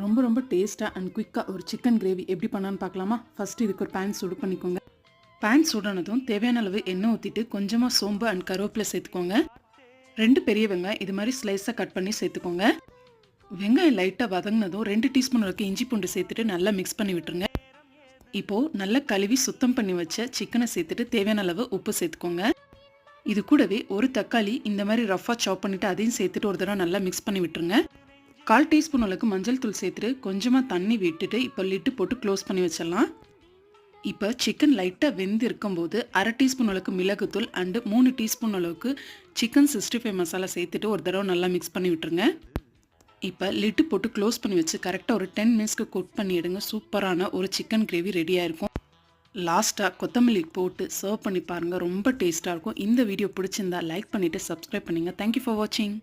ரொம்ப ரொம்ப டேஸ்ட்டாக அண்ட் குயிக்காக ஒரு சிக்கன் கிரேவி எப்படி பண்ணான்னு பார்க்கலாமா? ஃபஸ்ட்டு இதுக்கு ஒரு பேன் சூடு பண்ணிக்கோங்க. பேன் சூடானதும் தேவையான அளவு எண்ணெய் ஊற்றிட்டு கொஞ்சமாக சோம்பு அண்ட் கருவேப்பிலை சேர்த்துக்கோங்க. 2 பெரிய வெங்காயம் இது மாதிரி ஸ்லைஸாக கட் பண்ணி சேர்த்துக்கோங்க. வெங்காயம் லைட்டாக வதங்கினதும் 2 டீஸ்பூன் அளவுக்கு இஞ்சி பூண்டு சேர்த்துட்டு நல்லா மிக்ஸ் பண்ணி விட்டுருங்க. இப்போது நல்லா கழுவி சுத்தம் பண்ணி வச்ச சிக்கனை சேர்த்துட்டு தேவையான அளவு உப்பு சேர்த்துக்கோங்க. இது கூடவே ஒரு தக்காளி இந்த மாதிரி ரஃபாக சாப் பண்ணிவிட்டு அதையும் சேர்த்துட்டு ஒரு தடவை நல்லா மிக்ஸ் பண்ணி விட்டுருங்க. 1/4 டீஸ்பூன் அளவுக்கு மஞ்சள் தூள் சேர்த்துட்டு கொஞ்சமாக தண்ணி விட்டுட்டு இப்போ லிட்டு போட்டு க்ளோஸ் பண்ணி வச்சிடலாம். இப்போ சிக்கன் லைட்டாக வெந்து இருக்கும்போது 1/2 டீஸ்பூன் அளவுக்கு மிளகுத்தூள் அண்டு 3 டீஸ்பூன் அளவுக்கு சிக்கன் 65 மசாலா சேர்த்துட்டு ஒரு தடவை நல்லா மிக்ஸ் பண்ணி விட்டுருங்க. இப்போ லிட்டு போட்டு க்ளோஸ் பண்ணி வச்சு கரெக்டாக ஒரு 10 மினிட்ஸ்க்கு குக் பண்ணி எடுங்க. சூப்பரான ஒரு சிக்கன் கிரேவி ரெடியாக இருக்கும். லாஸ்ட்டாக கொத்தமல்லி போட்டு சர்வ் பண்ணி பாருங்கள். ரொம்ப டேஸ்ட்டாக இருக்கும். இந்த வீடியோ பிடிச்சிருந்தா லைக் பண்ணிவிட்டு சப்ஸ்கிரைப் பண்ணுங்கள். தேங்க்யூ ஃபார் வாட்சிங்.